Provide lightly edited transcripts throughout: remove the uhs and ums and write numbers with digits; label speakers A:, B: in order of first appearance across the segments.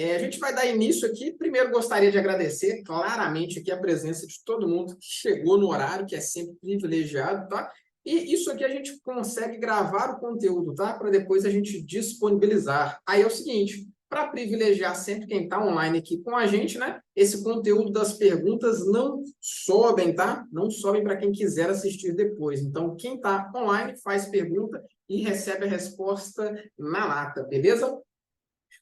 A: A gente vai dar início aqui. Primeiro, gostaria de agradecer claramente aqui a presença de todo mundo que chegou no horário, que é sempre privilegiado, tá? E isso aqui a gente consegue gravar o conteúdo, tá? Para depois a gente disponibilizar. Aí é o seguinte, para privilegiar sempre quem está online aqui com a gente, né? Esse conteúdo das perguntas não sobem, tá? Não sobem para quem quiser assistir depois. Então, quem está online faz pergunta e recebe a resposta na lata, beleza?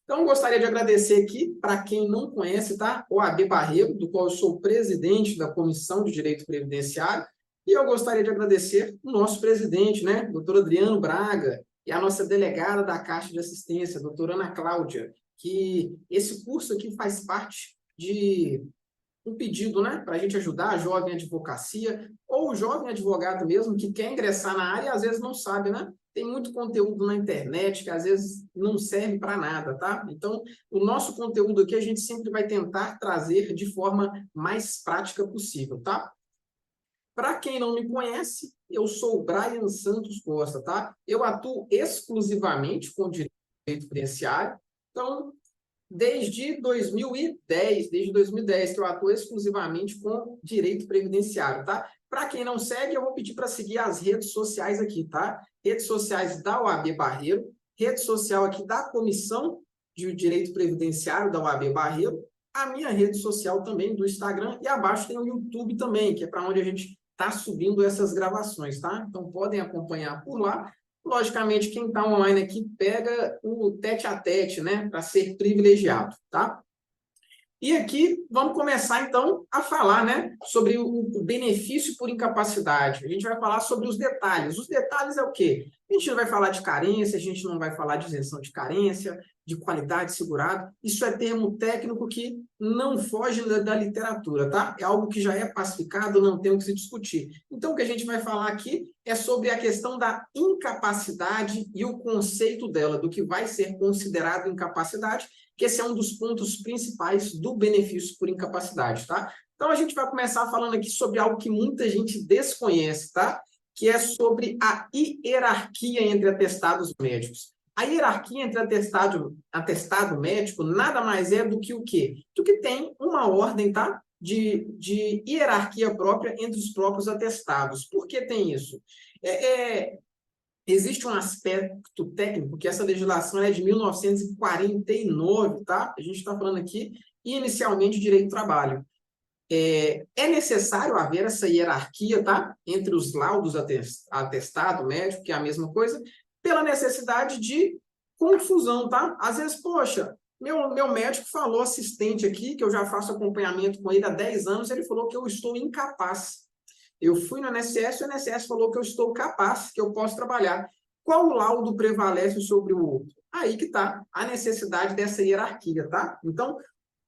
A: Então, gostaria de agradecer aqui, para quem não conhece, tá? O AB Barreiro, do qual eu sou presidente da Comissão de Direito Previdenciário, e eu gostaria de agradecer o nosso presidente, né? Doutor Adriano Braga, e a nossa delegada da Caixa de Assistência, doutora Ana Cláudia, que esse curso aqui faz parte de um pedido, né, para a gente ajudar a jovem advocacia, ou o jovem advogado mesmo, que quer ingressar na área e às vezes não sabe, né? Tem muito conteúdo na internet que às vezes não serve para nada, tá? Então, o nosso conteúdo aqui a gente sempre vai tentar trazer de forma mais prática possível, tá? Para quem não me conhece, eu sou o Brian Santos Costa, tá? Eu atuo exclusivamente com direito previdenciário, então desde 2010 que eu atuo exclusivamente com direito previdenciário, tá? Para quem não segue, eu vou pedir para seguir as redes sociais aqui, tá? Redes sociais da OAB Barreiro, rede social aqui da Comissão de Direito Previdenciário da OAB Barreiro, a minha rede social também do Instagram e abaixo tem o YouTube também, que é para onde a gente está subindo essas gravações, tá? Então podem acompanhar por lá. Logicamente, quem está online aqui pega o tete-a-tete, né, para ser privilegiado, tá? E aqui vamos começar, então, a falar, né, sobre o benefício por incapacidade. A gente vai falar sobre os detalhes. Os detalhes é o quê? A gente não vai falar de carência, a gente não vai falar de isenção de carência, de qualidade segurada. Isso é termo técnico que não foge da literatura, tá? É algo que já é pacificado, não tem o que se discutir. Então, o que a gente vai falar aqui é sobre a questão da incapacidade e o conceito dela, do que vai ser considerado incapacidade, que esse é um dos pontos principais do benefício por incapacidade, tá? Então, a gente vai começar falando aqui sobre algo que muita gente desconhece, tá? Que é sobre a hierarquia entre atestados médicos. A hierarquia entre atestado médico nada mais é do que o quê? Do que tem uma ordem, tá? De hierarquia própria entre os próprios atestados. Por que tem isso? Existe um aspecto técnico que essa legislação é de 1949, tá? A gente está falando aqui inicialmente de direito do trabalho. É necessário haver essa hierarquia, tá? Entre os laudos atestado médico, que é a mesma coisa, pela necessidade de confusão, tá? Às vezes, poxa, meu médico falou assistente aqui, que eu já faço acompanhamento com ele há 10 anos, ele falou que eu estou incapaz. Eu fui no INSS, o INSS falou que eu estou capaz, que eu posso trabalhar. Qual laudo prevalece sobre o outro? Aí que está a necessidade dessa hierarquia, tá? Então,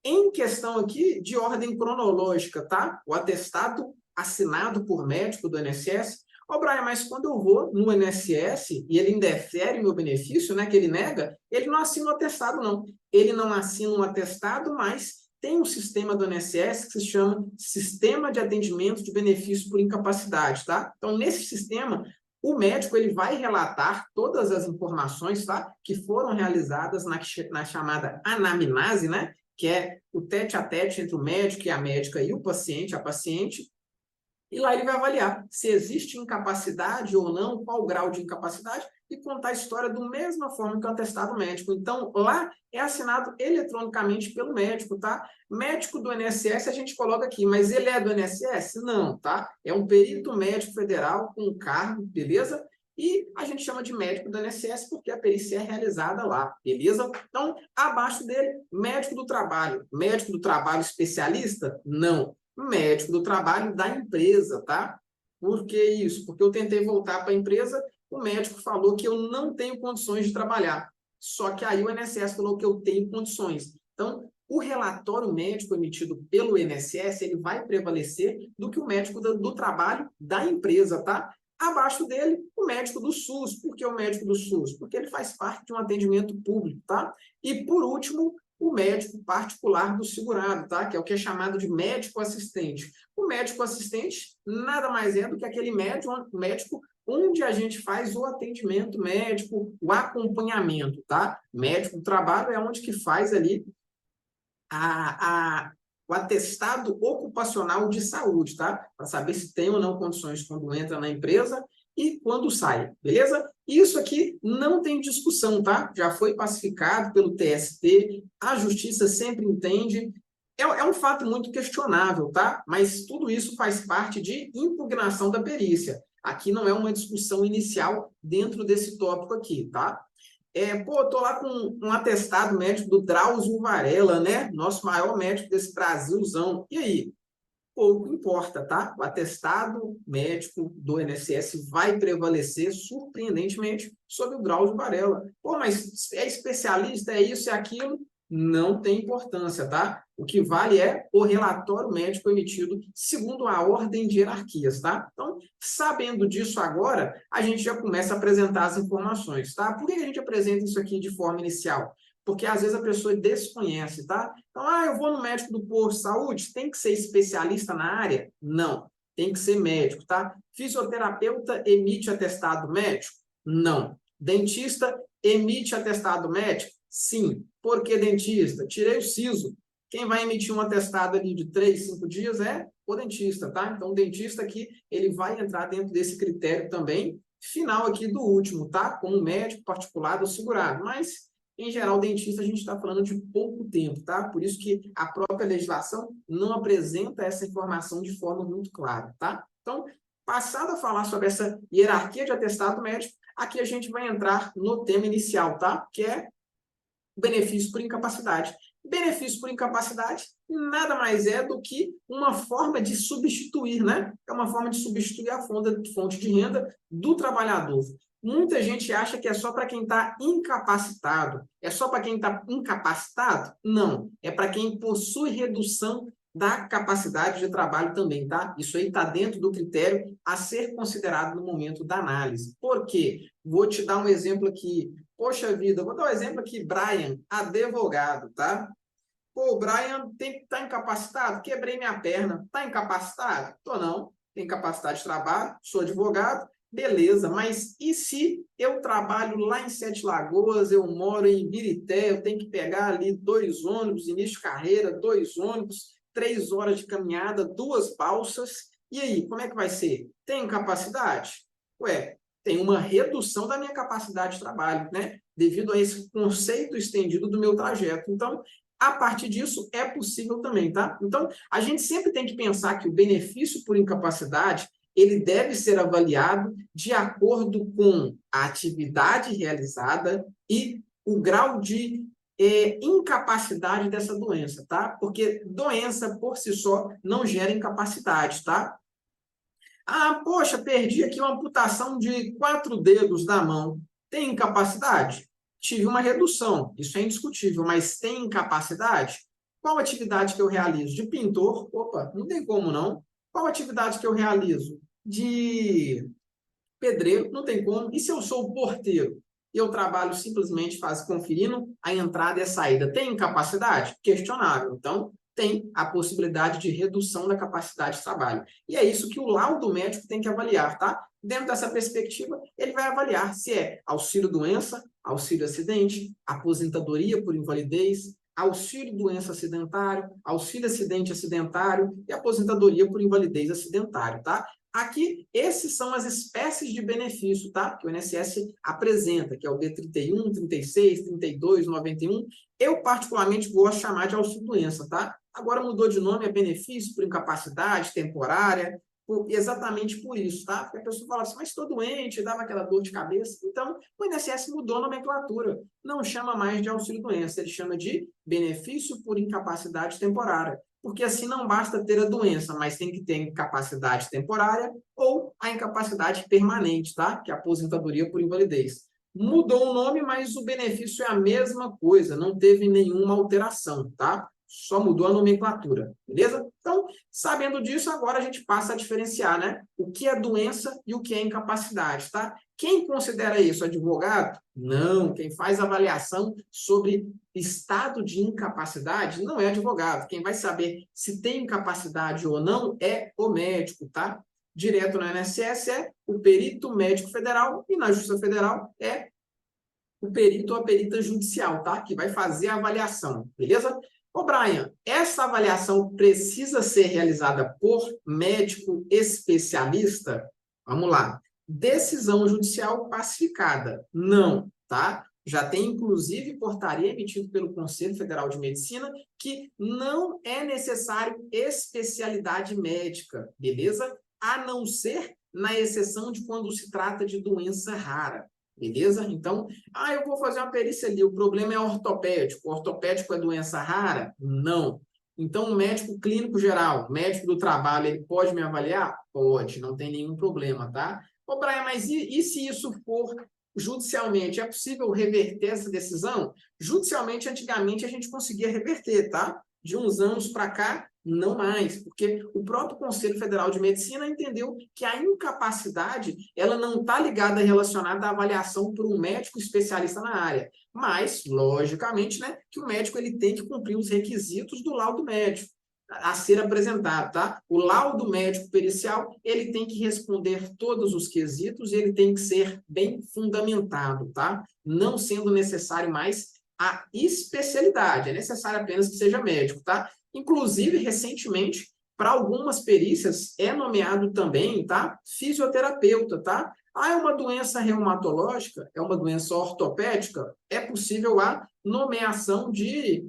A: em questão aqui de ordem cronológica, tá? O atestado assinado por médico do INSS. Ô, Brian, mas quando eu vou no INSS e ele indefere meu benefício, né, que ele nega, ele não assina um atestado, não. Ele não assina um atestado, mas tem um sistema do INSS que se chama Sistema de Atendimento de Benefício por Incapacidade, tá? Então, nesse sistema, o médico ele vai relatar todas as informações, tá, que foram realizadas na chamada anamnese, né, que é o tete-a-tete entre o médico e a médica e o paciente, a paciente, e lá ele vai avaliar se existe incapacidade ou não, qual o grau de incapacidade, e contar a história da mesma forma que o atestado médico. Então, lá é assinado eletronicamente pelo médico, tá? Médico do INSS a gente coloca aqui, mas ele é do INSS? Não, tá? É um perito médico federal com cargo, beleza? E a gente chama de médico do INSS porque a perícia é realizada lá, beleza? Então, abaixo dele, médico do trabalho. Médico do trabalho especialista? Não. Médico do trabalho da empresa, tá? Por que isso? Porque eu tentei voltar para a empresa, o médico falou que eu não tenho condições de trabalhar. Só que aí o INSS falou que eu tenho condições. Então, o relatório médico emitido pelo INSS, ele vai prevalecer do que o médico do trabalho da empresa, tá? Abaixo dele, o médico do SUS. Por que o médico do SUS? Porque ele faz parte de um atendimento público, tá? E, por último, o médico particular do segurado, tá? Que é o que é chamado de médico assistente. O médico assistente nada mais é do que aquele médico onde a gente faz o atendimento médico, o acompanhamento, tá? Médico do trabalho é onde que faz ali o atestado ocupacional de saúde, tá? Para saber se tem ou não condições quando entra na empresa e quando sai, beleza? Isso aqui não tem discussão, tá? Já foi pacificado pelo TST, a justiça sempre entende. É um fato muito questionável, tá? Mas tudo isso faz parte de impugnação da perícia. Aqui não é uma discussão inicial dentro desse tópico aqui, tá? Pô, tô lá com um atestado médico do Drauzio Varela, né? Nosso maior médico desse Brasilzão. E aí? Pouco importa, tá? O atestado médico do INSS vai prevalecer, surpreendentemente, sobre o Drauzio Varela. Pô, mas é especialista, é isso, é aquilo? Não tem importância, tá? O que vale é o relatório médico emitido segundo a ordem de hierarquias, tá? Então, sabendo disso agora, a gente já começa a apresentar as informações, tá? Por que a gente apresenta isso aqui de forma inicial? Porque às vezes a pessoa desconhece, tá? Então, eu vou no médico do posto de saúde, tem que ser especialista na área? Não, tem que ser médico, tá? Fisioterapeuta emite atestado médico? Não. Dentista emite atestado médico? Sim. Por que dentista? Tirei o siso. Quem vai emitir um atestado ali de 3, 5 dias é o dentista, tá? Então, o dentista aqui, ele vai entrar dentro desse critério também, final aqui do último, tá? Como médico particular ou segurado. Mas, em geral, o dentista a gente está falando de pouco tempo, tá? Por isso que a própria legislação não apresenta essa informação de forma muito clara, tá? Então, passado a falar sobre essa hierarquia de atestado médico, aqui a gente vai entrar no tema inicial, tá? Que é benefício por incapacidade. Benefício por incapacidade nada mais é do que uma forma de substituir, né? É uma forma de substituir a fonte de renda do trabalhador. Muita gente acha que é só para quem está incapacitado. É só para quem está incapacitado? Não. É para quem possui redução da capacidade de trabalho também, tá? Isso aí está dentro do critério a ser considerado no momento da análise. Por quê? Vou te dar um exemplo aqui. Poxa vida, vou dar um exemplo aqui, Brian, advogado, tá? Pô, o Brian tá incapacitado? Quebrei minha perna. Tá incapacitado? Tô não. Tem capacidade de trabalho, sou advogado, beleza. Mas e se eu trabalho lá em Sete Lagoas, eu moro em Ibirité, eu tenho que pegar ali 2 ônibus, início de carreira, 2 ônibus, 3 horas de caminhada, 2 balsas. E aí, como é que vai ser? Tem capacidade? Ué, tem uma redução da minha capacidade de trabalho, né? Devido a esse conceito estendido do meu trajeto. Então, a partir disso, é possível também, tá? Então, a gente sempre tem que pensar que o benefício por incapacidade, ele deve ser avaliado de acordo com a atividade realizada e o grau de incapacidade dessa doença, tá? Porque doença, por si só, não gera incapacidade, tá? Ah, poxa, perdi aqui uma amputação de 4 dedos da mão. Tem incapacidade? Tive uma redução, isso é indiscutível, mas tem incapacidade? Qual atividade que eu realizo? De pintor? Opa, não tem como não. Qual atividade que eu realizo? De pedreiro? Não tem como. E se eu sou o porteiro? E eu trabalho simplesmente conferindo a entrada e a saída. Tem incapacidade? Questionável. Então, tem a possibilidade de redução da capacidade de trabalho. E é isso que o laudo médico tem que avaliar, tá? Dentro dessa perspectiva, ele vai avaliar se é auxílio-doença, auxílio-acidente, aposentadoria por invalidez, auxílio-doença acidentário, auxílio-acidente acidentário e aposentadoria por invalidez acidentário, tá? Aqui, esses são as espécies de benefício, tá? Que o INSS apresenta, que é o B31, 36, 32, 91. Eu, particularmente, gosto de chamar de auxílio-doença, tá? Agora mudou de nome, é benefício por incapacidade temporária, exatamente por isso, tá? Porque a pessoa fala assim, mas estou doente, dava aquela dor de cabeça. Então, o INSS mudou a nomenclatura. Não chama mais de auxílio-doença, ele chama de benefício por incapacidade temporária. Porque assim não basta ter a doença, mas tem que ter incapacidade temporária ou a incapacidade permanente, tá? Que é a aposentadoria por invalidez. Mudou o nome, mas o benefício é a mesma coisa, não teve nenhuma alteração, tá? Só mudou a nomenclatura, beleza? Então, sabendo disso, agora a gente passa a diferenciar, né? O que é doença e o que é incapacidade, tá? Quem considera isso? Advogado? Não, quem faz avaliação sobre estado de incapacidade não é advogado. Quem vai saber se tem incapacidade ou não é o médico, tá? Direto no INSS é o perito médico federal e na Justiça Federal é o perito ou a perita judicial, tá? Que vai fazer a avaliação, beleza? Ô, Brian, essa avaliação precisa ser realizada por médico especialista? Vamos lá. Decisão judicial pacificada. Não, tá? Já tem, inclusive, portaria emitida pelo Conselho Federal de Medicina que não é necessário especialidade médica, beleza? A não ser na exceção de quando se trata de doença rara, beleza? Então, eu vou fazer uma perícia ali, o problema é ortopédico. O ortopédico é doença rara? Não. Então, o médico clínico geral, médico do trabalho, ele pode me avaliar? Pode, não tem nenhum problema, tá? Ô, Brian, mas e se isso for judicialmente? É possível reverter essa decisão? Judicialmente, antigamente, a gente conseguia reverter, tá? De uns anos para cá, não mais, porque o próprio Conselho Federal de Medicina entendeu que a incapacidade ela não está ligada, relacionada à avaliação por um médico especialista na área, mas, logicamente, né, que o médico ele tem que cumprir os requisitos do laudo médico a ser apresentado, tá? O laudo médico pericial, ele tem que responder todos os quesitos e ele tem que ser bem fundamentado, tá? Não sendo necessário mais a especialidade, é necessário apenas que seja médico, tá? Inclusive, recentemente, para algumas perícias, é nomeado também, tá? Fisioterapeuta, tá? É uma doença reumatológica, é uma doença ortopédica, é possível a nomeação de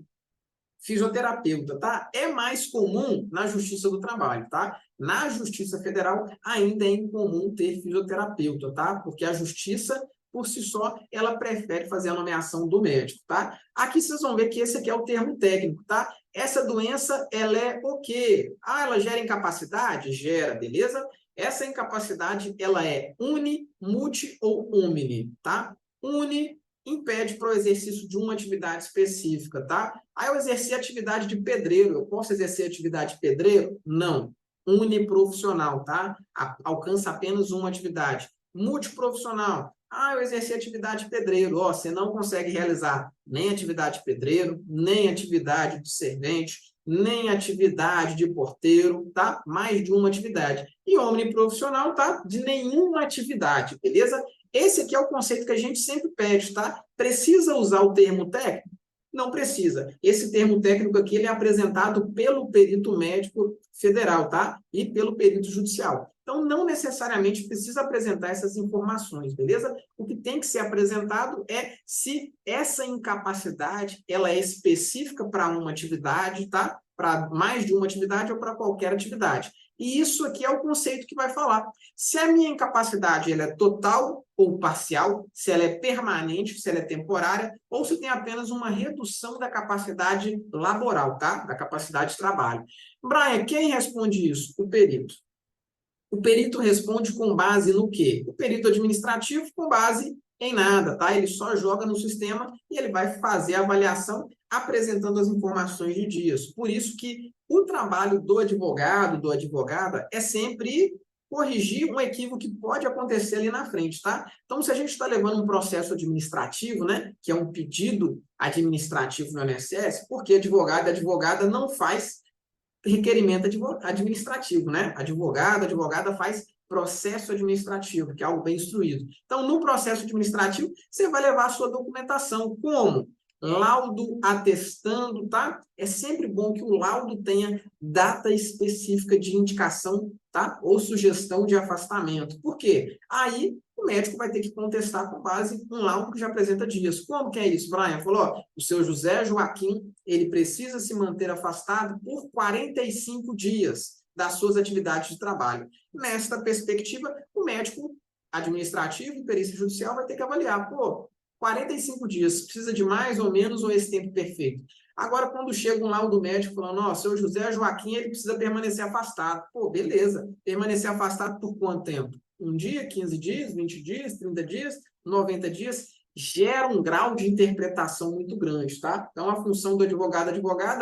A: fisioterapeuta, tá? É mais comum na Justiça do Trabalho, tá? Na Justiça Federal ainda é incomum ter fisioterapeuta, tá? Porque a Justiça, por si só, ela prefere fazer a nomeação do médico, tá? Aqui vocês vão ver que esse aqui é o termo técnico, tá? Essa doença, ela é o quê? Ela gera incapacidade? Gera, beleza? Essa incapacidade, ela é uni, multi ou omni, tá? Uni impede para o exercício de uma atividade específica, tá? Eu exerci atividade de pedreiro, eu posso exercer atividade de pedreiro? Não. Uniprofissional, tá? Alcança apenas uma atividade. Multiprofissional. Eu exerci atividade de pedreiro. Você não consegue realizar nem atividade de pedreiro, nem atividade de servente, nem atividade de porteiro, tá? Mais de uma atividade. E omniprofissional, tá? De nenhuma atividade, beleza? Esse aqui é o conceito que a gente sempre pede, tá? Precisa usar o termo técnico? Não precisa. Esse termo técnico aqui ele é apresentado pelo perito médico federal, tá? E pelo perito judicial. Então, não necessariamente precisa apresentar essas informações, beleza? O que tem que ser apresentado é se essa incapacidade ela é específica para uma atividade, tá? Para mais de uma atividade ou para qualquer atividade. E isso aqui é o conceito que vai falar. Se a minha incapacidade ela é total ou parcial, se ela é permanente, se ela é temporária, ou se tem apenas uma redução da capacidade laboral, tá? Da capacidade de trabalho. Brian, quem responde isso? O perito. O perito responde com base no quê? O perito administrativo com base em nada, tá? Ele só joga no sistema e ele vai fazer a avaliação apresentando as informações de dias. Por isso que o trabalho do advogado, do advogada, é sempre corrigir um equívoco que pode acontecer ali na frente, tá? Então, se a gente está levando um processo administrativo, né, que é um pedido administrativo no INSS, porque advogado e advogada não faz requerimento administrativo, né? Advogada faz processo administrativo, que é algo bem instruído. Então, no processo administrativo, você vai levar a sua documentação. Como? Laudo atestando, tá? É sempre bom que o laudo tenha data específica de indicação, tá? Ou sugestão de afastamento. Por quê? Aí o médico vai ter que contestar com base em um laudo que já apresenta dias. Como que é isso, Brian? Falou, o seu José Joaquim, ele precisa se manter afastado por 45 dias das suas atividades de trabalho. Nesta perspectiva, o médico administrativo e perícia judicial vai ter que avaliar, 45 dias, precisa de mais ou menos ou esse tempo perfeito? Agora, quando chega um laudo médico falando, o seu José Joaquim, ele precisa permanecer afastado. Beleza. Permanecer afastado por quanto tempo? 1 dia, 15 dias, 20 dias, 30 dias, 90 dias, gera um grau de interpretação muito grande, tá? Então, a função do advogada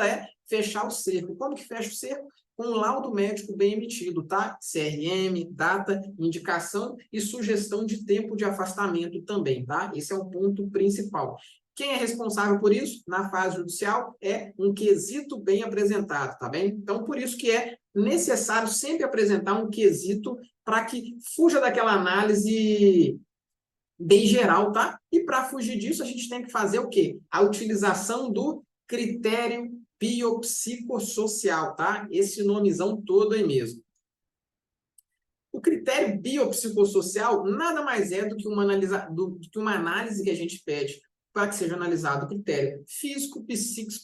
A: é fechar o cerco. Como que fecha o cerco? Com um laudo médico bem emitido, tá? CRM, data, indicação e sugestão de tempo de afastamento também, tá? Esse é o ponto principal. Quem é responsável por isso, na fase judicial, é um quesito bem apresentado, tá bem? Então, por isso que é necessário sempre apresentar um quesito para que fuja daquela análise bem geral, tá? E para fugir disso, a gente tem que fazer o quê? A utilização do critério biopsicossocial, tá? Esse nomezão todo aí mesmo. O critério biopsicossocial nada mais é do que uma análise que a gente pede para que seja analisado o critério físico,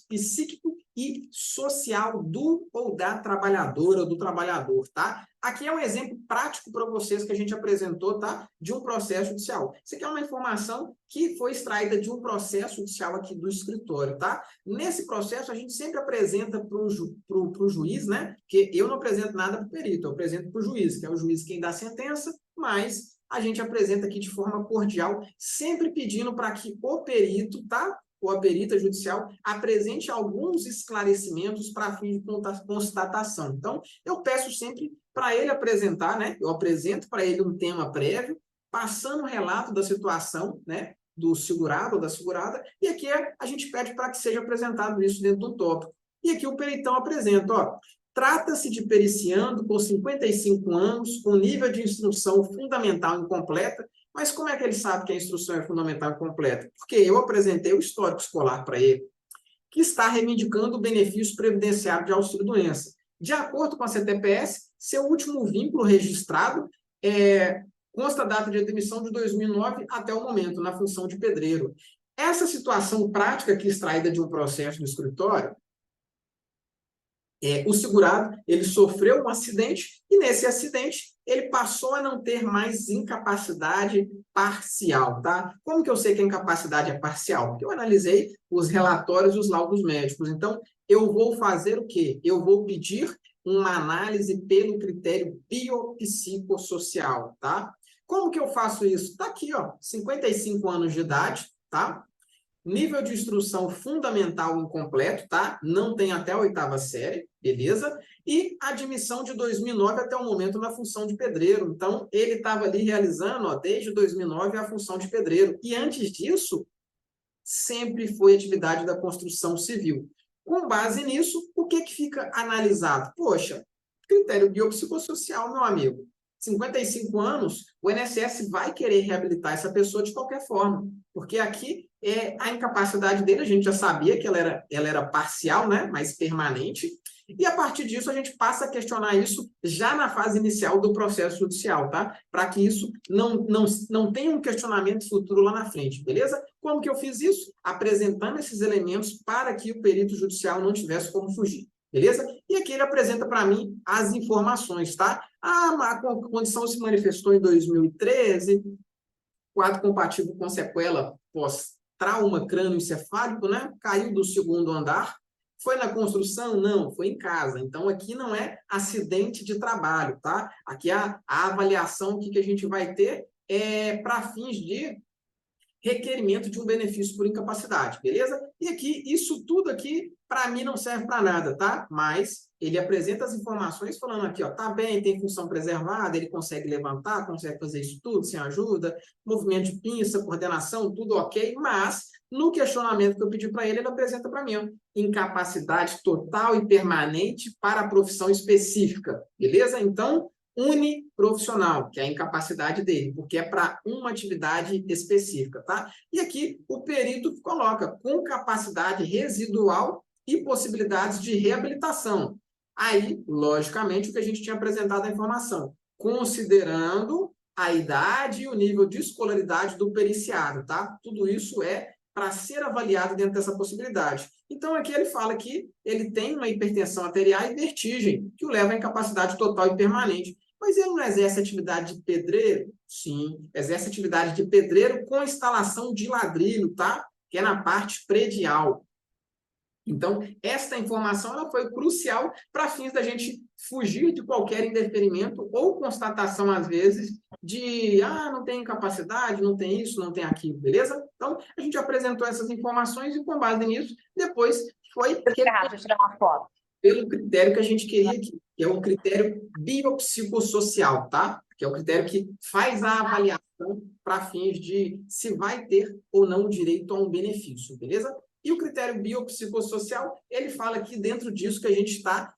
A: psíquico e social do ou da trabalhadora ou do trabalhador, tá? Aqui é um exemplo prático para vocês que a gente apresentou, tá? De um processo judicial. Isso aqui é uma informação que foi extraída de um processo judicial aqui do escritório, tá? Nesse processo, a gente sempre apresenta para o juiz, né? Porque eu não apresento nada para o perito, eu apresento para o juiz, que é o juiz quem dá a sentença, mas a gente apresenta aqui de forma cordial, sempre pedindo para que o perito, tá? Ou a perita judicial apresente alguns esclarecimentos para fim de constatação. Então, eu peço sempre para ele apresentar, né? Eu apresento para ele um tema prévio, passando o relato da situação, né? Do segurado ou da segurada, e aqui a gente pede para que seja apresentado isso dentro do tópico. E aqui o peritão apresenta, ó, trata-se de periciando com 55 anos, com nível de instrução fundamental incompleta, mas como é que ele sabe que a instrução é fundamental incompleta? Porque eu apresentei o histórico escolar para ele, que está reivindicando o benefício previdenciário de auxílio-doença. De acordo com a CTPS, seu último vínculo registrado consta a data de admissão de 2009 até o momento, na função de pedreiro. Essa situação prática aqui extraída de um processo no escritório, o segurado, ele sofreu um acidente e nesse acidente ele passou a não ter mais incapacidade parcial, tá? Como que eu sei que a incapacidade é parcial? Porque eu analisei os relatórios e os laudos médicos. Então, eu vou fazer o quê? Eu vou pedir uma análise pelo critério biopsicossocial, tá? Como que eu faço isso? Tá aqui, ó, 55 anos de idade, tá? Nível de instrução fundamental incompleto, tá? Não tem até a 8ª série, beleza? E admissão de 2009 até o momento na função de pedreiro. Então, ele estava ali realizando, ó, desde 2009, a função de pedreiro. E antes disso, sempre foi atividade da construção civil. Com base nisso, o que fica analisado? Poxa, critério biopsicossocial, meu amigo. 55 anos, o INSS vai querer reabilitar essa pessoa de qualquer forma, porque aqui a incapacidade dele, a gente já sabia que ela era parcial, né, mas permanente, e a partir disso a gente passa a questionar isso já na fase inicial do processo judicial, tá? Para que isso não tenha um questionamento futuro lá na frente, beleza? Como que eu fiz isso? Apresentando esses elementos para que o perito judicial não tivesse como fugir. Beleza? E aqui ele apresenta para mim as informações, tá? A condição se manifestou em 2013, quadro compatível com sequela pós-trauma crânioencefálico, né? Caiu do 2º andar. Foi na construção? Não, foi em casa. Então, aqui não é acidente de trabalho, tá? Aqui a avaliação que a gente vai ter é para fins de requerimento de um benefício por incapacidade, beleza? E aqui, isso tudo aqui, para mim, não serve para nada, tá? Mas ele apresenta as informações falando aqui, ó, tá bem, tem função preservada, ele consegue levantar, consegue fazer isso tudo sem ajuda, movimento de pinça, coordenação, tudo ok, mas no questionamento que eu pedi para ele, ele apresenta para mim, ó, incapacidade total e permanente para a profissão específica, beleza? Então, uniprofissional, que é a incapacidade dele, porque é para uma atividade específica, tá? E aqui o perito coloca com capacidade residual e possibilidades de reabilitação. Aí, logicamente, o que a gente tinha apresentado a informação, considerando a idade e o nível de escolaridade do periciado, tá? Tudo isso é para ser avaliado dentro dessa possibilidade. Então, aqui ele fala que ele tem uma hipertensão arterial e vertigem, que o leva à incapacidade total e permanente. Mas ele não exerce atividade de pedreiro? Sim, exerce atividade de pedreiro com instalação de ladrilho, tá? Que é na parte predial. Então, esta informação ela foi crucial para fins da gente fugir de qualquer indeferimento ou constatação, às vezes, de não tem incapacidade, não tem isso, não tem aquilo, beleza? Então, a gente apresentou essas informações e, com base nisso, depois foi
B: tirar uma foto.
A: Pelo critério que a gente queria aqui, que é o critério biopsicossocial, tá? Que é o critério que faz a avaliação para fins de se vai ter ou não o direito a um benefício, beleza? E o critério biopsicossocial, ele fala aqui dentro disso que a gente está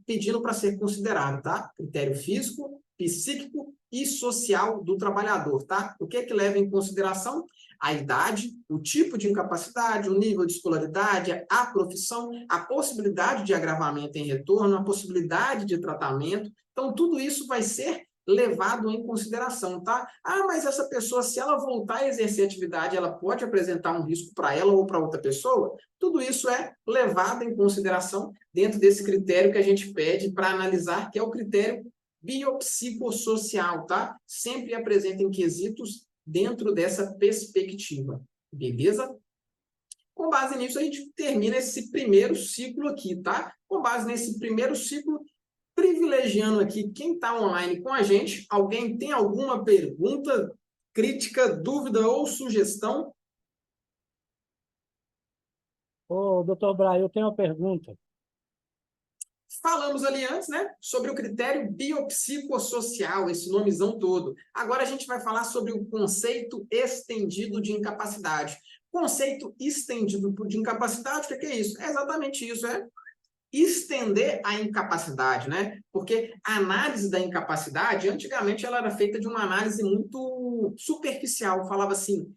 A: pedindo para ser considerado, tá? Critério físico, psíquico e social do trabalhador, tá? O que leva em consideração? A idade, o tipo de incapacidade, o nível de escolaridade, a profissão, a possibilidade de agravamento em retorno, a possibilidade de tratamento. Então, tudo isso vai ser levado em consideração, tá? Ah, mas essa pessoa, se ela voltar a exercer atividade, ela pode apresentar um risco para ela ou para outra pessoa? Tudo isso é levado em consideração dentro desse critério que a gente pede para analisar, que é o critério biopsicossocial, tá? Sempre apresentem quesitos dentro dessa perspectiva, beleza? Com base nisso, a gente termina esse primeiro ciclo aqui, tá? Com base nesse primeiro ciclo, privilegiando aqui quem está online com a gente. Alguém tem alguma pergunta, crítica, dúvida ou sugestão?
B: Ô, doutor Braia, eu tenho uma pergunta.
A: Falamos ali antes, né, sobre o critério biopsicossocial, esse nomezão todo. Agora a gente vai falar sobre o conceito estendido de incapacidade. Conceito estendido de incapacidade, o que é isso? É exatamente isso, é estender a incapacidade, né? Porque a análise da incapacidade, antigamente, ela era feita de uma análise muito superficial. Falava assim,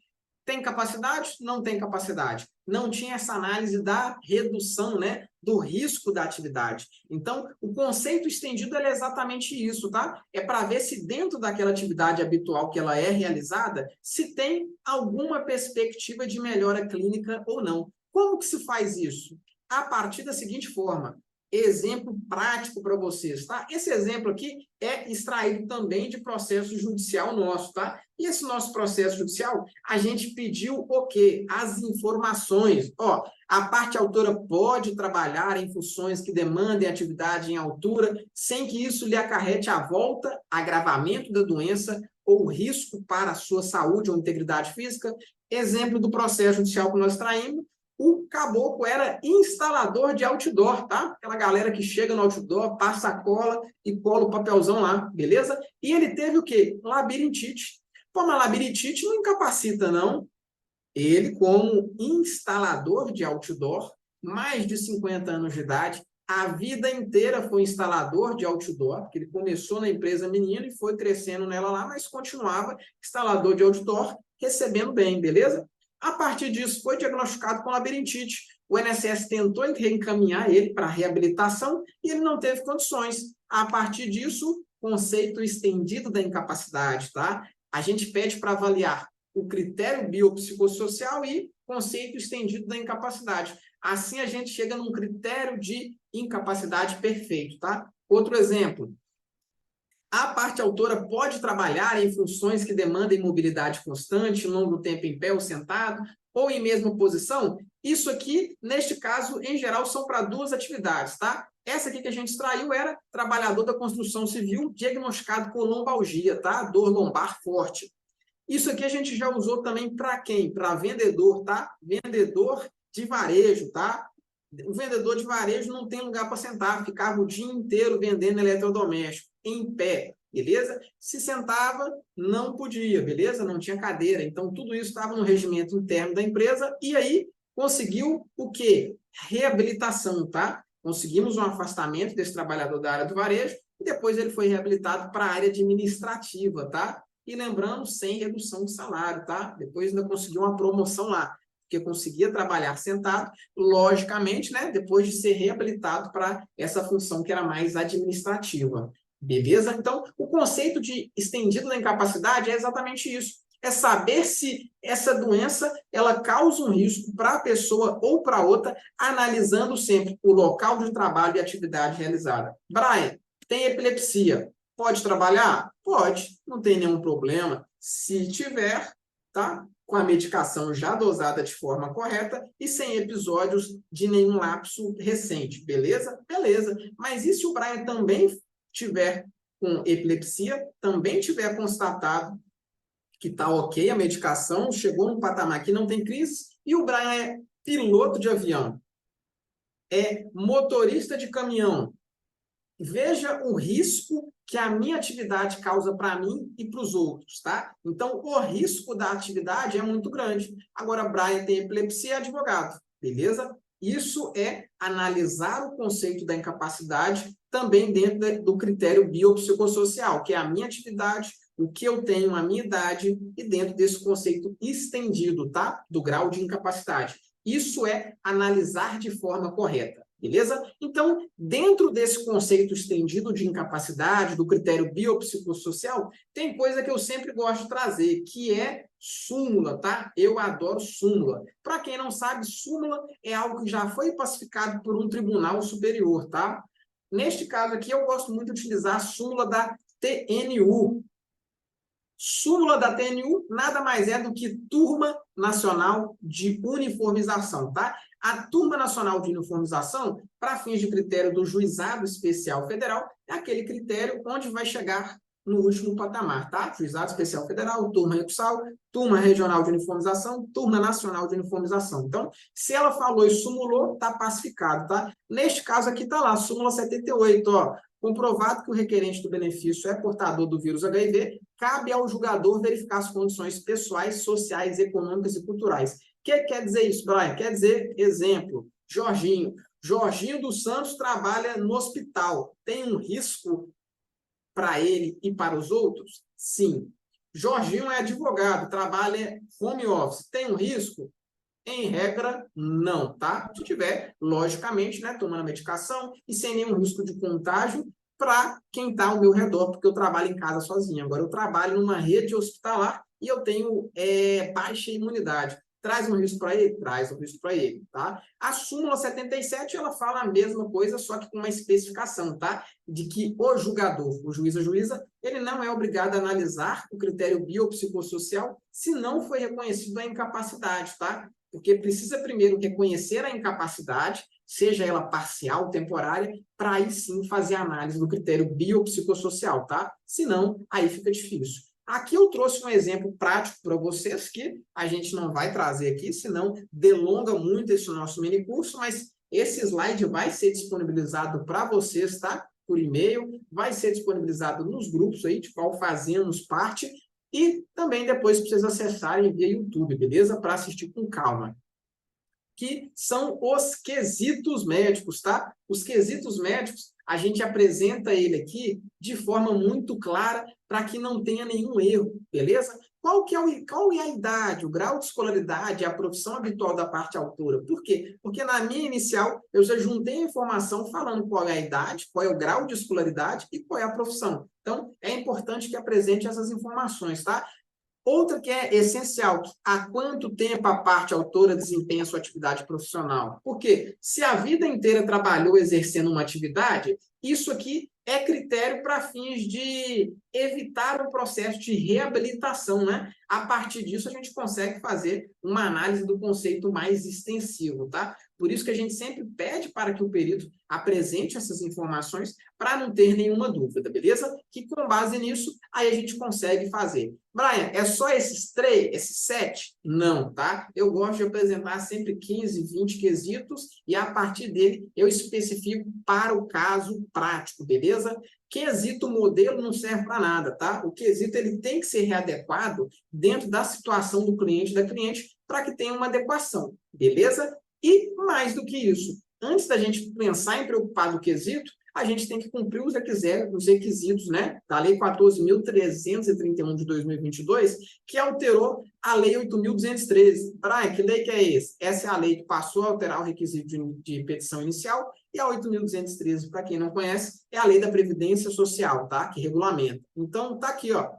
A: tem capacidade? Não tem capacidade. Não tinha essa análise da redução, né, do risco da atividade. Então, o conceito estendido é exatamente isso, tá? É para ver se dentro daquela atividade habitual que ela é realizada, se tem alguma perspectiva de melhora clínica ou não. Como que se faz isso? A partir da seguinte forma, exemplo prático para vocês, tá? Esse exemplo aqui é extraído também de processo judicial nosso, tá? E esse nosso processo judicial, a gente pediu o quê? As informações. Ó, a parte autora pode trabalhar em funções que demandem atividade em altura, sem que isso lhe acarrete a volta, agravamento da doença ou risco para a sua saúde ou integridade física. Exemplo do processo judicial que nós traímos, o caboclo era instalador de outdoor, tá? Aquela galera que chega no outdoor, passa a cola e cola o papelzão lá, beleza? E ele teve o quê? Labirintite. Pô, mas labirintite não incapacita, não. Ele, como instalador de outdoor, mais de 50 anos de idade, a vida inteira foi instalador de outdoor, porque ele começou na empresa menina e foi crescendo nela lá, mas continuava instalador de outdoor, recebendo bem, beleza? A partir disso, foi diagnosticado com labirintite. O INSS tentou reencaminhar ele para reabilitação e ele não teve condições. A partir disso, conceito estendido da incapacidade, tá? A gente pede para avaliar o critério biopsicossocial e conceito estendido da incapacidade. Assim, a gente chega num critério de incapacidade perfeito, tá? Outro exemplo. A parte autora pode trabalhar em funções que demandem mobilidade constante, longo tempo em pé ou sentado, ou em mesma posição? Isso aqui, neste caso, em geral, são para duas atividades, tá? Essa aqui que a gente extraiu era trabalhador da construção civil diagnosticado com lombalgia, tá? Dor lombar forte. Isso aqui a gente já usou também para quem? Para vendedor, tá? Vendedor de varejo, tá? O vendedor de varejo não tem lugar para sentar, ficava o dia inteiro vendendo eletrodoméstico, em pé, beleza? Se sentava, não podia, beleza? Não tinha cadeira. Então, tudo isso estava no regimento interno da empresa e aí conseguiu o quê? Reabilitação, tá? Conseguimos um afastamento desse trabalhador da área do varejo e depois ele foi reabilitado para a área administrativa, tá? E lembrando, sem redução de salário, tá? Depois ainda conseguiu uma promoção lá, porque conseguia trabalhar sentado, logicamente, né? Depois de ser reabilitado para essa função que era mais administrativa. Beleza? Então, o conceito de estendido da incapacidade é exatamente isso. É saber se essa doença ela causa um risco para a pessoa ou para outra, analisando sempre o local de trabalho e atividade realizada. Brian, tem epilepsia. Pode trabalhar? Pode, não tem nenhum problema. Se tiver, tá? Com a medicação já dosada de forma correta e sem episódios de nenhum lapso recente, beleza? Beleza. Mas e se o Brian também tiver com epilepsia, também tiver constatado que está ok a medicação, chegou num patamar que não tem crise, e o Brian é piloto de avião, é motorista de caminhão, veja o risco que a minha atividade causa para mim e para os outros, tá? Então, o risco da atividade é muito grande. Agora, Brian tem epilepsia e é advogado, beleza? Isso é analisar o conceito da incapacidade também dentro do critério biopsicossocial, que é a minha atividade, o que eu tenho, a minha idade, e dentro desse conceito estendido, tá? Do grau de incapacidade. Isso é analisar de forma correta, beleza? Então, dentro desse conceito estendido de incapacidade, do critério biopsicossocial, tem coisa que eu sempre gosto de trazer, que é súmula, tá? Eu adoro súmula. Para quem não sabe, súmula é algo que já foi pacificado por um tribunal superior, tá? Neste caso aqui, eu gosto muito de utilizar a súmula da TNU. Súmula da TNU nada mais é do que Turma Nacional de Uniformização, tá? A Turma Nacional de Uniformização, para fins de critério do Juizado Especial Federal, é aquele critério onde vai chegar no último patamar, tá? Juizado Especial Federal, Turma Recursal, Turma Regional de Uniformização, Turma Nacional de Uniformização. Então, se ela falou e sumulou, tá pacificado, tá? Neste caso aqui tá lá, súmula 78, ó. Comprovado que o requerente do benefício é portador do vírus HIV, cabe ao julgador verificar as condições pessoais, sociais, econômicas e culturais. O que quer dizer isso, Brian? Quer dizer, exemplo, Jorginho. Jorginho dos Santos trabalha no hospital. Tem um risco para ele e para os outros? Sim. Jorginho é advogado, trabalha home office. Tem um risco? Em regra, não, tá? Se tiver, logicamente, né, tomando a medicação e sem nenhum risco de contágio para quem está ao meu redor, porque eu trabalho em casa sozinho. Agora, eu trabalho numa rede hospitalar e eu tenho baixa imunidade. Traz um risco para ele? Traz um risco para ele, tá? A súmula 77, ela fala a mesma coisa, só que com uma especificação, tá? De que o julgador, o juiz ou juíza, ele não é obrigado a analisar o critério biopsicossocial se não foi reconhecido a incapacidade, tá? Porque precisa primeiro reconhecer a incapacidade, seja ela parcial, temporária, para aí sim fazer a análise do critério biopsicossocial, tá? Senão, aí fica difícil. Aqui eu trouxe um exemplo prático para vocês, que a gente não vai trazer aqui, senão delonga muito esse nosso mini curso, mas esse slide vai ser disponibilizado para vocês, tá? Por e-mail, vai ser disponibilizado nos grupos aí, de qual fazemos parte, e também depois para vocês acessarem via YouTube, beleza? Para assistir com calma. Que são os quesitos médicos, tá? Os quesitos médicos, a gente apresenta ele aqui de forma muito clara para que não tenha nenhum erro, beleza? Qual é a idade, o grau de escolaridade, a profissão habitual da parte autora? Por quê? Porque na minha inicial eu já juntei a informação falando qual é a idade, qual é o grau de escolaridade e qual é a profissão. Então, é importante que apresente essas informações, tá? Outra que é essencial, há quanto tempo a parte autora desempenha sua atividade profissional? Porque se a vida inteira trabalhou exercendo uma atividade, isso aqui é critério para fins de evitar o processo de reabilitação, né? A partir disso, a gente consegue fazer uma análise do conceito mais extensivo, tá? Por isso que a gente sempre pede para que o perito apresente essas informações para não ter nenhuma dúvida, beleza? Que com base nisso, aí a gente consegue fazer. Brian, é só esses 3, esses 7? Não, tá? Eu gosto de apresentar sempre 15, 20 quesitos e a partir dele eu especifico para o caso prático, beleza? Quesito modelo não serve para nada, tá? O quesito ele tem que ser readequado dentro da situação do cliente, da cliente, para que tenha uma adequação, beleza? E mais do que isso, antes da gente pensar em preocupar do quesito, a gente tem que cumprir os requisitos, né, da Lei 14.331 de 2022, que alterou a Lei 8.213. Brian, que lei que é essa? Essa é a lei que passou a alterar o requisito de petição inicial, e a 8.213, para quem não conhece, é a Lei da Previdência Social, tá? Que regulamenta. Então, tá aqui, ó,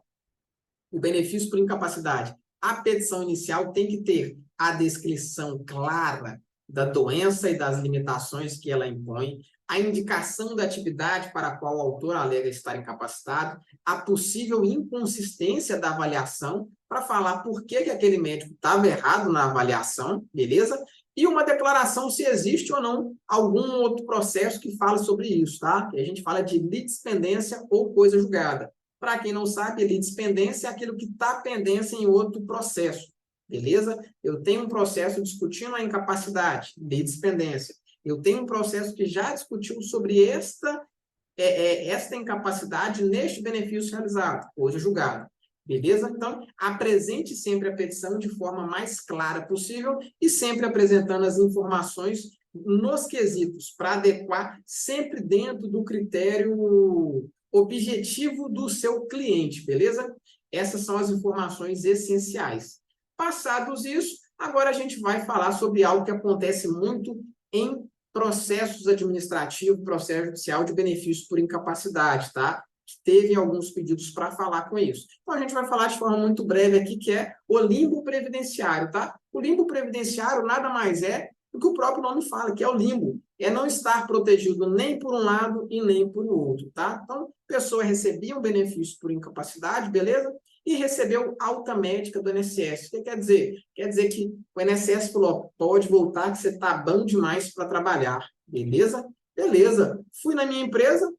A: o benefício por incapacidade. A petição inicial tem que ter a descrição clara da doença e das limitações que ela impõe, a indicação da atividade para a qual o autor alega estar incapacitado, a possível inconsistência da avaliação, para falar por que aquele médico estava errado na avaliação, beleza? E uma declaração se existe ou não algum outro processo que fala sobre isso, tá? E a gente fala de litispendência ou coisa julgada. Para quem não sabe, litispendência é aquilo que está pendência em outro processo, beleza? Eu tenho um processo discutindo a incapacidade, litispendência. Eu tenho um processo que já discutiu sobre esta incapacidade neste benefício realizado, hoje julgado. Beleza? Então, apresente sempre a petição de forma mais clara possível e sempre apresentando as informações nos quesitos, para adequar sempre dentro do critério objetivo do seu cliente, beleza? Essas são as informações essenciais. Passados isso, agora a gente vai falar sobre algo que acontece muito em processos administrativos, processo judicial de benefício por incapacidade, tá? Teve alguns pedidos para falar com isso. Então, a gente vai falar de forma muito breve aqui, que é o limbo previdenciário, tá? O limbo previdenciário nada mais é do que o próprio nome fala, que é o limbo. É não estar protegido nem por um lado e nem por outro, tá? Então, a pessoa recebia um benefício por incapacidade, beleza? E recebeu alta médica do INSS. O que quer dizer? Quer dizer que o INSS falou, pode voltar que você está bom demais para trabalhar, beleza? Beleza. Fui na minha empresa,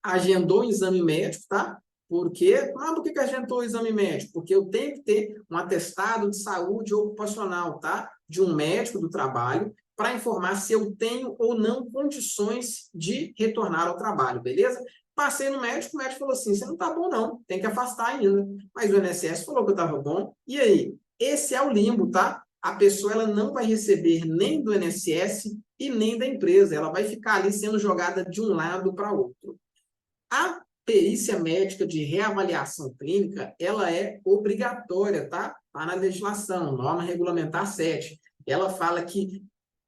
A: agendou o exame médico, tá? Por quê? Por que agendou o exame médico? Porque eu tenho que ter um atestado de saúde ocupacional, tá? De um médico do trabalho, para informar se eu tenho ou não condições de retornar ao trabalho, beleza? Passei no médico, o médico falou assim, você não tá bom não, tem que afastar ainda. Mas o INSS falou que eu estava bom. E aí? Esse é o limbo, tá? A pessoa ela não vai receber nem do INSS e nem da empresa. Ela vai ficar ali sendo jogada de um lado para outro. A perícia médica de reavaliação clínica, ela é obrigatória, tá? Está na legislação, norma regulamentar 7. Ela fala que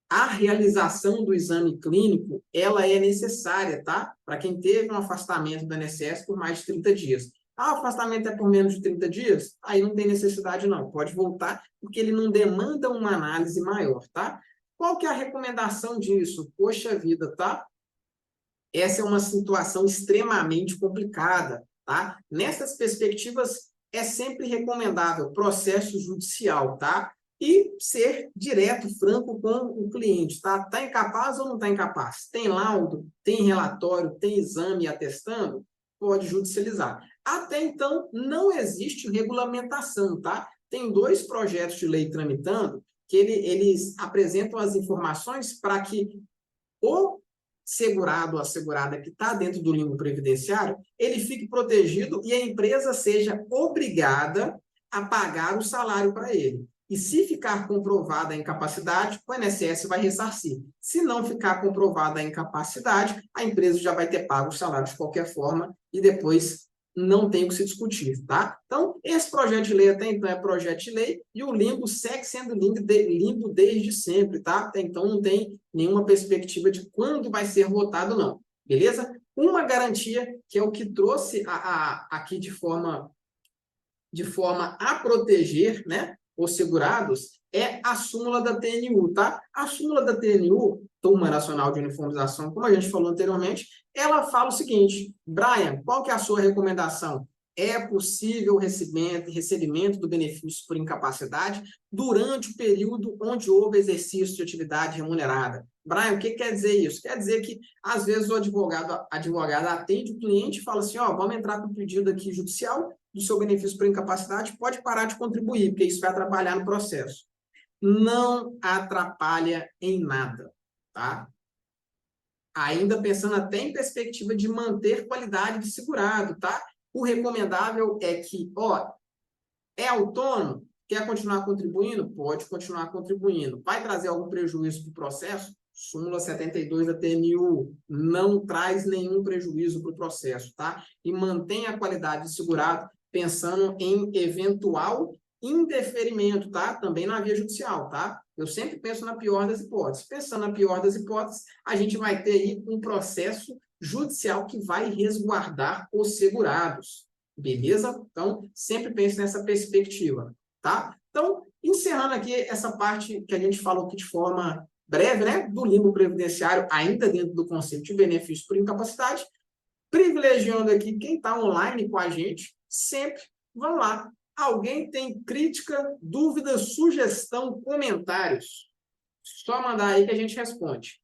A: a realização do exame clínico, ela é necessária, tá? Para quem teve um afastamento do INSS por mais de 30 dias. Ah, o afastamento é por menos de 30 dias? Aí não tem necessidade, não. Pode voltar, porque ele não demanda uma análise maior, tá? Qual que é a recomendação disso? Poxa vida, tá? Essa é uma situação extremamente complicada, tá? Nessas perspectivas, é sempre recomendável processo judicial, tá? E ser direto, franco com o cliente, tá? Tá incapaz ou não tá incapaz? Tem laudo, tem relatório, tem exame atestando? Pode judicializar. Até então, não existe regulamentação, tá? Tem 2 projetos de lei tramitando que eles apresentam as informações para que o segurado ou assegurada que está dentro do limbo previdenciário, ele fique protegido e a empresa seja obrigada a pagar o salário para ele. E se ficar comprovada a incapacidade, o INSS vai ressarcir. Se não ficar comprovada a incapacidade, a empresa já vai ter pago o salário de qualquer forma e depois não tem o que se discutir, tá? Então, esse projeto de lei até então é projeto de lei e o limbo segue sendo limbo desde sempre, tá? Até então não tem nenhuma perspectiva de quando vai ser votado, não. Beleza? Uma garantia, que é o que trouxe aqui de forma a proteger, né, os segurados, é a súmula da TNU, tá? A súmula da TNU, Turma Nacional de Uniformização, como a gente falou anteriormente, ela fala o seguinte, Brian, qual que é a sua recomendação? É possível o recebimento do benefício por incapacidade durante o período onde houve exercício de atividade remunerada. Brian, o que quer dizer isso? Quer dizer que, às vezes, o advogado atende o cliente e fala assim, ó, vamos entrar com um pedido aqui judicial do seu benefício por incapacidade, pode parar de contribuir, porque isso vai atrapalhar no processo. Não atrapalha em nada, tá? Ainda pensando até em perspectiva de manter qualidade de segurado, tá? O recomendável é que, ó, é autônomo, quer continuar contribuindo? Pode continuar contribuindo. Vai trazer algum prejuízo para o processo? Súmula 72 da TNU não traz nenhum prejuízo para o processo, tá? E mantém a qualidade de segurado pensando em eventual indeferimento, tá? Também na via judicial, tá? Eu sempre penso na pior das hipóteses. Pensando na pior das hipóteses, a gente vai ter aí um processo judicial que vai resguardar os segurados. Beleza? Então, sempre pense nessa perspectiva, tá? Então, encerrando aqui essa parte que a gente falou aqui de forma breve, né? Do limbo previdenciário, ainda dentro do conceito de benefício por incapacidade, privilegiando aqui quem está online com a gente, sempre, vamos lá. Alguém tem crítica, dúvida, sugestão, comentários? Só mandar aí que a gente responde.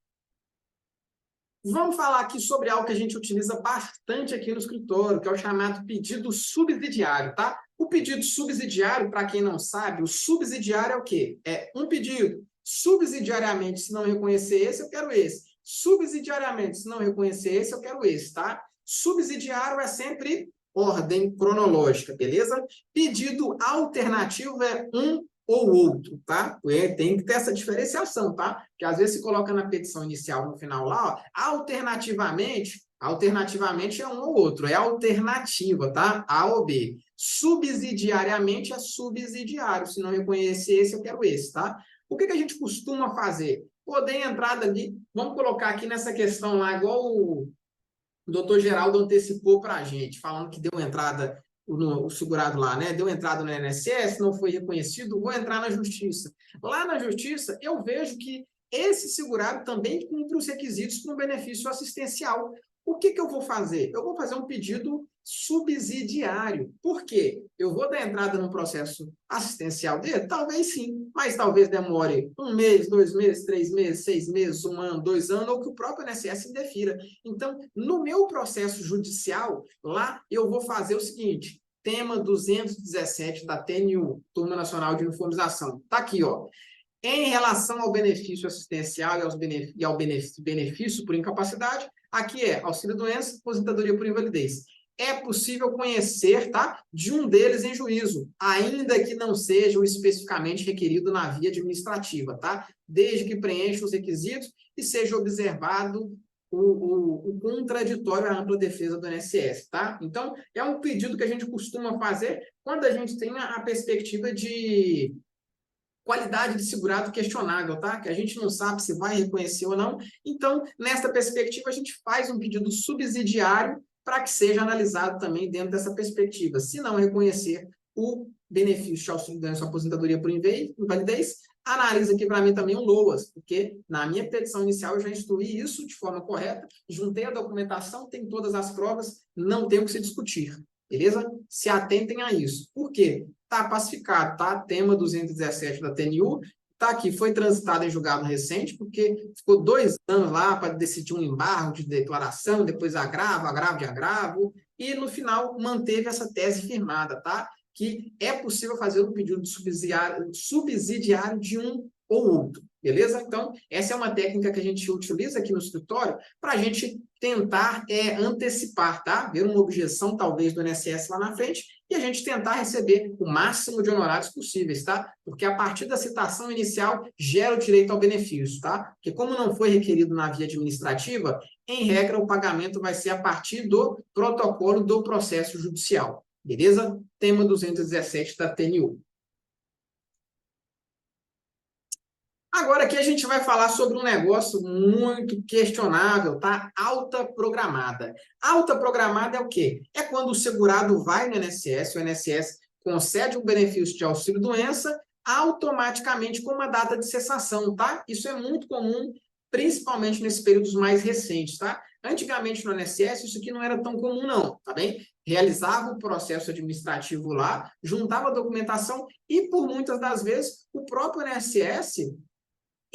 A: Vamos falar aqui sobre algo que a gente utiliza bastante aqui no escritório, que é o chamado pedido subsidiário, tá? O pedido subsidiário, para quem não sabe, o subsidiário é o quê? É um pedido. Subsidiariamente, se não reconhecer esse, eu quero esse. Subsidiariamente, se não reconhecer esse, eu quero esse, tá? Subsidiário é sempre ordem cronológica, beleza? Pedido alternativo é um ou outro, tá? Tem que ter essa diferenciação, tá? Porque às vezes se coloca na petição inicial, no final lá, ó, alternativamente é um ou outro, é alternativa, tá? A ou B. Subsidiariamente é subsidiário. Se não reconhecer esse, eu quero esse, tá? O que a gente costuma fazer? Poder entrada ali, vamos colocar aqui nessa questão lá, igual o doutor Geraldo antecipou para a gente, falando que deu entrada no segurado lá, né? Deu entrada no INSS, não foi reconhecido, vou entrar na justiça. Lá na justiça, eu vejo que esse segurado também cumpre os requisitos para um benefício assistencial. O que eu vou fazer? Eu vou fazer um pedido subsidiário. Por quê? Eu vou dar entrada no processo assistencial dele? Talvez sim, mas talvez demore 1 mês, 2 meses, 3 meses, 6 meses, 1 ano, 2 anos, ou que o próprio INSS indefira. Então, no meu processo judicial, lá eu vou fazer o seguinte, tema 217 da TNU, Turma Nacional de Uniformização. Está aqui, ó. Em relação ao benefício assistencial e ao benefício por incapacidade, aqui é auxílio-doença, aposentadoria por invalidez. É possível conhecer, tá, de um deles em juízo, ainda que não seja o especificamente requerido na via administrativa, tá? Desde que preencha os requisitos e seja observado o contraditório à ampla defesa do INSS, tá? Então, é um pedido que a gente costuma fazer quando a gente tem a perspectiva de qualidade de segurado questionável, tá? Que a gente não sabe se vai reconhecer ou não. Então, nesta perspectiva, a gente faz um pedido subsidiário para que seja analisado também dentro dessa perspectiva. Se não reconhecer o benefício de auxílio-doença ou aposentadoria por invalidez, analisa aqui para mim também um LOAS, porque na minha petição inicial eu já instruí isso de forma correta, juntei a documentação, tem todas as provas, não tem o que se discutir. Beleza? Se atentem a isso. Por quê? Está pacificado, tá? Tema 217 da TNU, tá aqui, foi transitado em julgado recente, porque ficou 2 anos lá para decidir um embargo de declaração, depois agravo de agravo, e no final manteve essa tese firmada, tá? Que é possível fazer um pedido de subsidiário de um ou outro, beleza? Então, essa é uma técnica que a gente utiliza aqui no escritório para a gente tentar antecipar, tá? Ver uma objeção, talvez, do INSS lá na frente e a gente tentar receber o máximo de honorários possíveis, tá? Porque a partir da citação inicial gera o direito ao benefício, tá? Porque como não foi requerido na via administrativa, em regra, o pagamento vai ser a partir do protocolo do processo judicial, beleza? Tema 217 da TNU. Agora aqui a gente vai falar sobre um negócio muito questionável, tá? Alta programada. Alta programada é o quê? É quando o segurado vai no INSS, o INSS concede um benefício de auxílio-doença automaticamente com uma data de cessação, tá? Isso é muito comum, principalmente nesses períodos mais recentes, tá? Antigamente no INSS isso aqui não era tão comum não, tá bem? Realizava o processo administrativo lá, juntava a documentação e por muitas das vezes o próprio INSS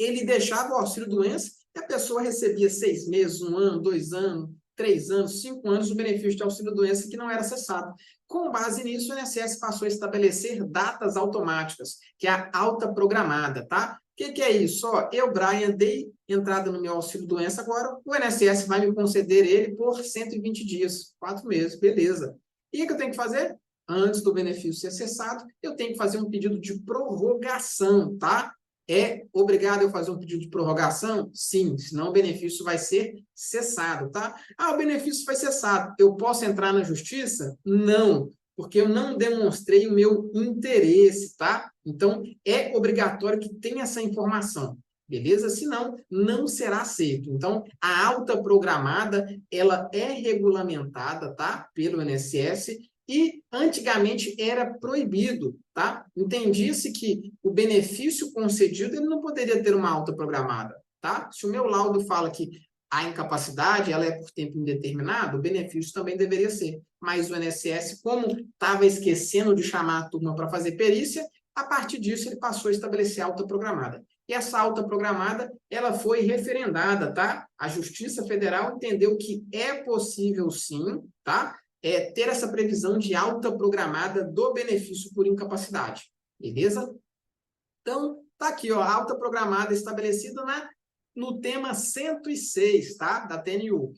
A: ele deixava o auxílio-doença e a pessoa recebia 6 meses, 1 ano, 2 anos, 3 anos, 5 anos o benefício de auxílio-doença que não era cessado. Com base nisso, o INSS passou a estabelecer datas automáticas, que é a alta programada, tá? O que é isso? Ó, eu, Brian, dei entrada no meu auxílio-doença agora, o INSS vai me conceder ele por 120 dias, 4 meses, beleza. E o que eu tenho que fazer? Antes do benefício ser cessado, eu tenho que fazer um pedido de prorrogação, tá? É obrigado a fazer um pedido de prorrogação? Sim, senão o benefício vai ser cessado, tá? Ah, o benefício foi cessado. Eu posso entrar na justiça? Não, porque eu não demonstrei o meu interesse, tá? Então, é obrigatório que tenha essa informação, beleza? Senão, não será aceito. Então, a alta programada, ela é regulamentada, tá? Pelo INSS e antigamente era proibido, tá? Entendia-se que o benefício concedido ele não poderia ter uma alta programada, tá? Se o meu laudo fala que a incapacidade ela é por tempo indeterminado, o benefício também deveria ser. Mas o INSS, como estava esquecendo de chamar a turma para fazer perícia, a partir disso ele passou a estabelecer alta programada. E essa alta programada, ela foi referendada, tá? A Justiça Federal entendeu que é possível sim, tá? Ter essa previsão de alta programada do benefício por incapacidade, beleza? Então, tá aqui, ó, alta programada estabelecida no tema 106, tá? Da TNU.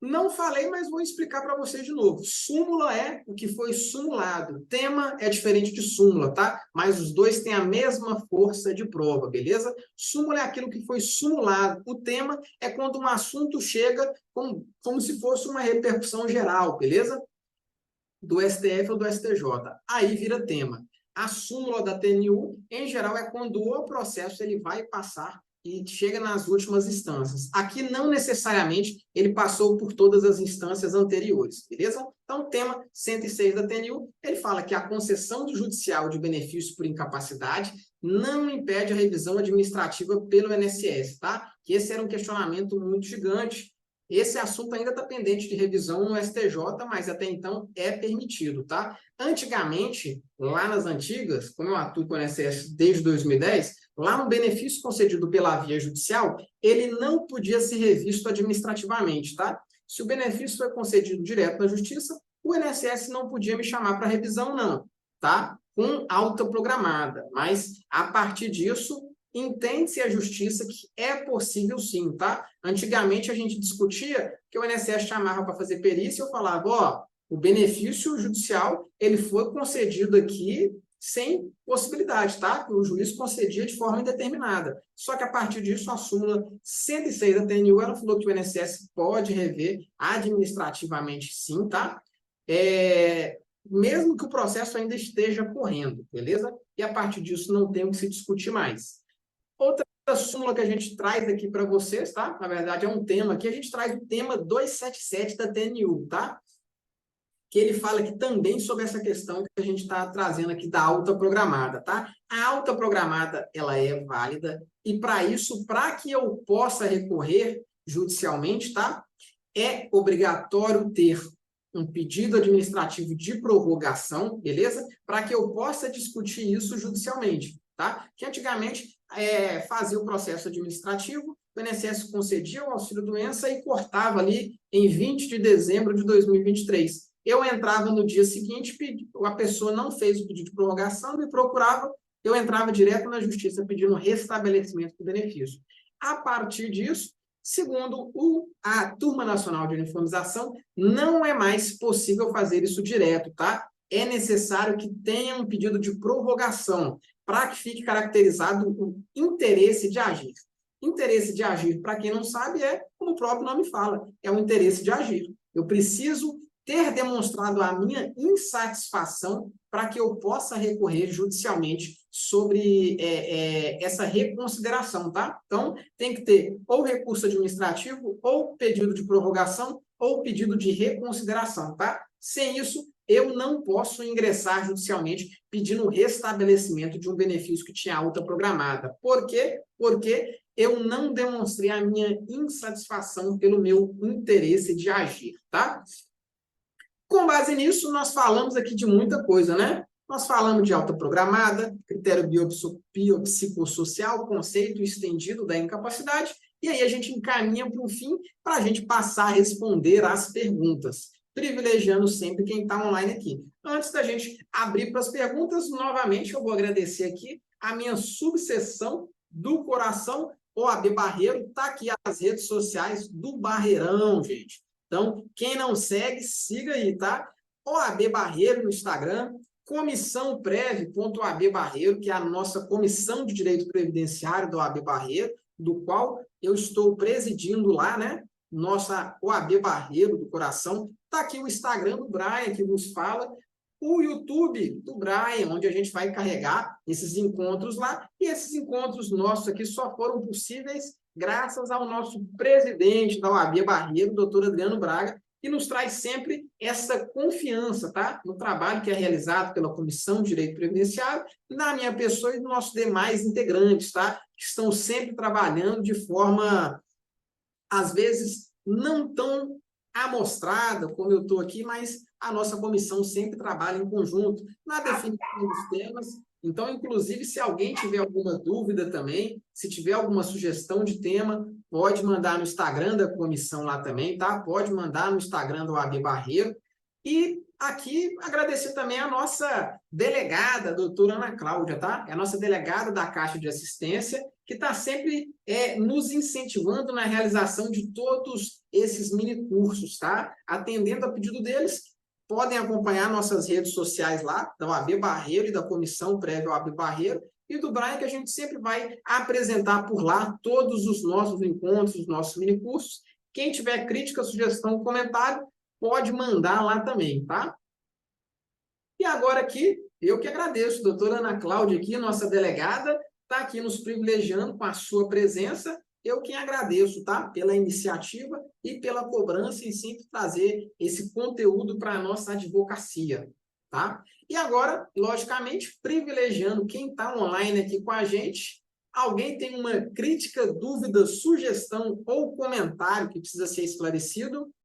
A: Não falei, mas vou explicar para você de novo. Súmula é o que foi sumulado. Tema é diferente de súmula, tá? Mas os dois têm a mesma força de prova, beleza? Súmula é aquilo que foi sumulado. O tema é quando um assunto chega como se fosse uma repercussão geral, beleza? Do STF ou do STJ. Aí vira tema. A súmula da TNU, em geral, é quando o processo ele vai passar e chega nas últimas instâncias. Aqui, não necessariamente, ele passou por todas as instâncias anteriores, beleza? Então, o tema 106 da TNU, ele fala que a concessão do judicial de benefício por incapacidade não impede a revisão administrativa pelo INSS, tá? Que esse era um questionamento muito gigante. Esse assunto ainda está pendente de revisão no STJ, mas até então é permitido, tá? Antigamente, lá nas antigas, como eu atuo com o INSS desde 2010, lá no benefício concedido pela via judicial, ele não podia ser revisto administrativamente, tá? Se o benefício foi concedido direto na justiça, o INSS não podia me chamar para revisão, não, tá? Com alta programada, mas a partir disso entende-se a justiça que é possível sim, tá? Antigamente a gente discutia que o INSS chamava para fazer perícia e eu falava, ó, o benefício judicial, ele foi concedido aqui sem possibilidade, tá? Que o juiz concedia de forma indeterminada. Só que a partir disso, a súmula 106 da TNU, ela falou que o INSS pode rever administrativamente sim, tá? Mesmo que o processo ainda esteja correndo, beleza? E a partir disso não tem o que se discutir mais. Outra súmula que a gente traz aqui para vocês, tá? Na verdade, é um tema aqui. A gente traz o tema 277 da TNU, tá? Que ele fala aqui também sobre essa questão que a gente está trazendo aqui da alta programada, tá? A alta programada, ela é válida e para isso, para que eu possa recorrer judicialmente, tá? É obrigatório ter um pedido administrativo de prorrogação, beleza? Para que eu possa discutir isso judicialmente, tá? Que antigamente fazia o processo administrativo, o INSS concedia o auxílio-doença e cortava ali em 20 de dezembro de 2023. Eu entrava no dia seguinte, a pessoa não fez o pedido de prorrogação, me procurava, eu entrava direto na justiça pedindo restabelecimento do benefício. A partir disso, segundo a Turma Nacional de Uniformização, não é mais possível fazer isso direto, tá? É necessário que tenha um pedido de prorrogação para que fique caracterizado o interesse de agir. Interesse de agir, para quem não sabe, como o próprio nome fala, é o interesse de agir. Eu preciso ter demonstrado a minha insatisfação para que eu possa recorrer judicialmente sobre essa reconsideração, tá? Então, tem que ter ou recurso administrativo, ou pedido de prorrogação, ou pedido de reconsideração, tá? Sem isso, eu não posso ingressar judicialmente pedindo o restabelecimento de um benefício que tinha alta programada. Por quê? Porque eu não demonstrei a minha insatisfação pelo meu interesse de agir, tá? Com base nisso, nós falamos aqui de muita coisa, né? Nós falamos de alta programada, critério biopsicossocial, conceito estendido da incapacidade, e aí a gente encaminha para o fim para a gente passar a responder às perguntas, privilegiando sempre quem está online aqui. Antes da gente abrir para as perguntas, novamente eu vou agradecer aqui a minha subseção do coração, OAB Barreiro, está aqui as redes sociais do Barreirão, gente. Então, quem não segue, siga aí, tá? OAB Barreiro no Instagram, comissãoprev.oab Barreiro, que é a nossa comissão de direito previdenciário do OAB Barreiro, do qual eu estou presidindo lá, né? Nossa OAB Barreiro do coração. Tá aqui o Instagram do Brian, que nos fala, o YouTube do Brian, onde a gente vai carregar esses encontros lá, e esses encontros nossos aqui só foram possíveis graças ao nosso presidente da OAB Barreiro, doutor Adriano Braga, que nos traz sempre essa confiança, tá? No trabalho que é realizado pela Comissão de Direito Previdenciário, na minha pessoa e dos nossos demais integrantes, tá? Que estão sempre trabalhando de forma, às vezes, não tão amostrada como eu estou aqui, mas a nossa comissão sempre trabalha em conjunto na definição dos temas. Então, inclusive, se alguém tiver alguma dúvida também, se tiver alguma sugestão de tema, pode mandar no Instagram da comissão lá também, tá? Pode mandar no Instagram do AB Barreiro. E aqui agradecer também a nossa delegada, a doutora Ana Cláudia, tá? É a nossa delegada da Caixa de Assistência, que está sempre nos incentivando na realização de todos esses mini cursos, tá? Atendendo a pedido deles, podem acompanhar nossas redes sociais lá, da OAB Barreiro e da Comissão Prévia OAB Barreiro, e do Brian, que a gente sempre vai apresentar por lá todos os nossos encontros, os nossos minicursos. Quem tiver crítica, sugestão, comentário, pode mandar lá também, tá? E agora aqui, eu que agradeço, doutora Ana Cláudia aqui, nossa delegada, está aqui nos privilegiando com a sua presença. Eu que agradeço, tá? Pela iniciativa e pela cobrança em sempre trazer esse conteúdo para a nossa advocacia, tá? E agora, logicamente, privilegiando quem está online aqui com a gente. Alguém tem uma crítica, dúvida, sugestão ou comentário que precisa ser esclarecido?